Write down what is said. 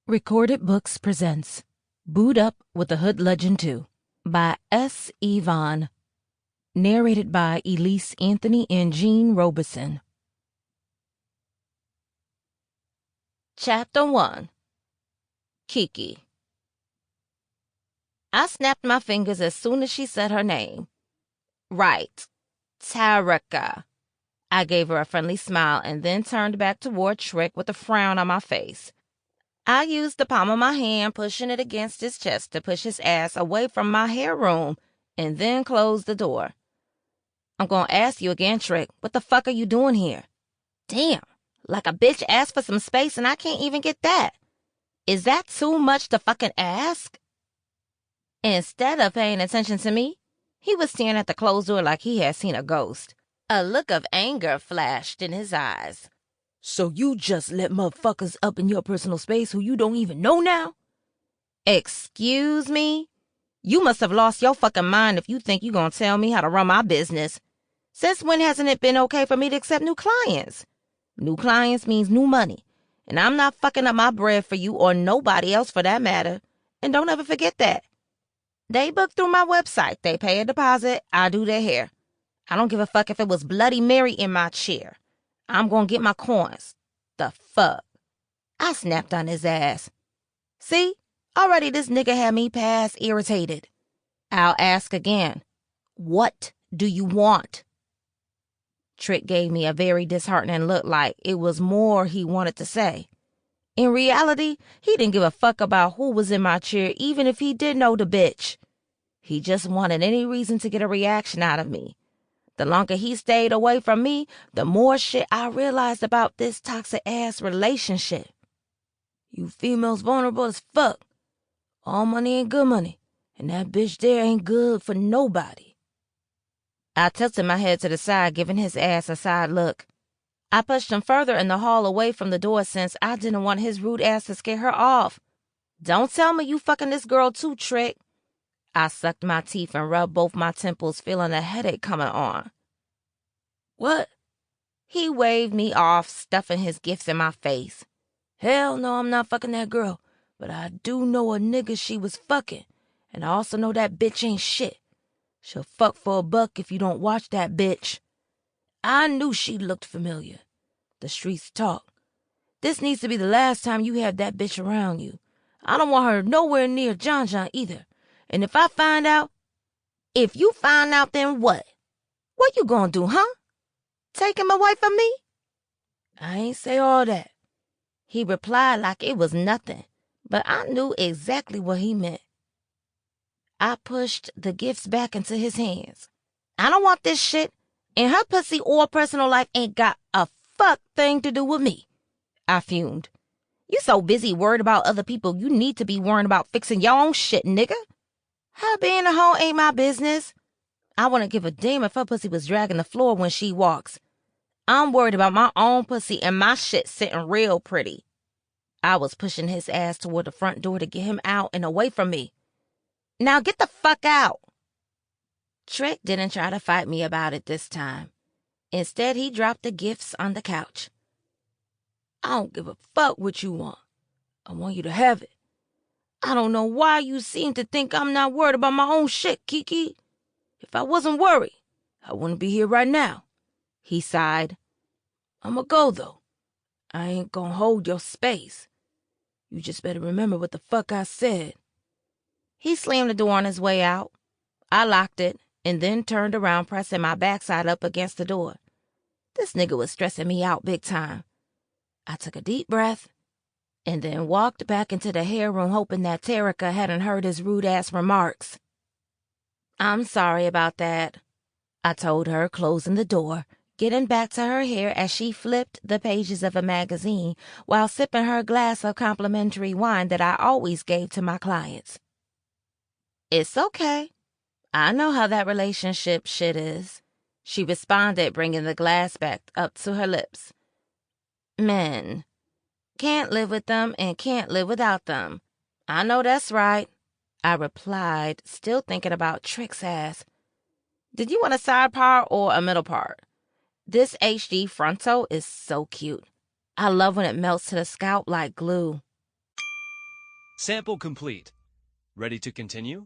Recorded Books presents Boot Up with the Hood Legend 2 by S. Yvonne. Narrated by Elyce Anthony and Jean Roberson. Chapter 1. KeKe. I snapped my fingers as soon as she said her name. Right. Tarika. I gave her a friendly smile and then turned back toward Trick with a frown on my face. I used the palm of my hand, pushing it against his chest to push his ass away from my hair room, and then closed the door. I'm gonna ask you again, Trick, what the fuck are you doing here? Damn, like a bitch asked for some space and I can't even get that. Is that too much to fucking ask? Instead of paying attention to me, he was staring at the closed door like he had seen a ghost. A look of anger flashed in his eyes. So you just let motherfuckers up in your personal space who you don't even know now? Excuse me? You must have lost your fucking mind if you think you gonna tell me how to run my business. Since when hasn't it been okay for me to accept new clients? New clients means new money, and I'm not fucking up my bread for you or nobody else for that matter. And don't ever forget that. They book through my website. They pay a deposit. I do their hair. I don't give a fuck if it was Bloody Mary in my chair. I'm gonna get my coins. The fuck? I snapped on his ass. See? Already this nigga had me past irritated. I'll ask again. What do you want? Trick gave me a very disheartening look like it was more he wanted to say. In reality, he didn't give a fuck about who was in my chair even if he did know the bitch. He just wanted any reason to get a reaction out of me. The longer he stayed away from me, the more shit I realized about this toxic-ass relationship. You females vulnerable as fuck. All money ain't good money, and that bitch there ain't good for nobody. I tilted my head to the side, giving his ass a side look. I pushed him further in the hall away from the door since I didn't want his rude ass to scare her off. Don't tell me you fucking this girl too, Trick. I sucked my teeth and rubbed both my temples, feeling a headache coming on. What? He waved me off, stuffing his gifts in my face. Hell no, I'm not fucking that girl, but I do know a nigga she was fucking, and I also know that bitch ain't shit. She'll fuck for a buck if you don't watch that bitch. I knew she looked familiar. The streets talk. This needs to be the last time you have that bitch around you. I don't want her nowhere near Jania either. And if you find out, then what? What you gonna do, huh? Take him away from me? I ain't say all that. He replied like it was nothing, but I knew exactly what he meant. I pushed the gifts back into his hands. I don't want this shit, and her pussy or personal life ain't got a fuck thing to do with me. I fumed. You so busy worried about other people, you need to be worrying about fixing your own shit, nigga. Her being a hoe ain't my business. I wouldn't give a damn if her pussy was dragging the floor when she walks. I'm worried about my own pussy and my shit sitting real pretty. I was pushing his ass toward the front door to get him out and away from me. Now get the fuck out. Trick didn't try to fight me about it this time. Instead, he dropped the gifts on the couch. I don't give a fuck what you want. I want you to have it. I don't know why you seem to think I'm not worried about my own shit, KeKe. If I wasn't worried, I wouldn't be here right now. He sighed. I'ma go, though. I ain't gonna hold your space. You just better remember what the fuck I said. He slammed the door on his way out. I locked it and then turned around, pressing my backside up against the door. This nigga was stressing me out big time. I took a deep breath and then walked back into the hair room, hoping that Tarika hadn't heard his rude-ass remarks. I'm sorry about that, I told her, closing the door, getting back to her hair as she flipped the pages of a magazine while sipping her glass of complimentary wine that I always gave to my clients. It's okay. I know how that relationship shit is, she responded, bringing the glass back up to her lips. Men. Can't live with them and can't live without them. I know that's right, I replied, still thinking about Trick's ass. Did you want a side part or a middle part? This HD frontal is so cute. I love when it melts to the scalp like glue. Sample complete. Ready to continue?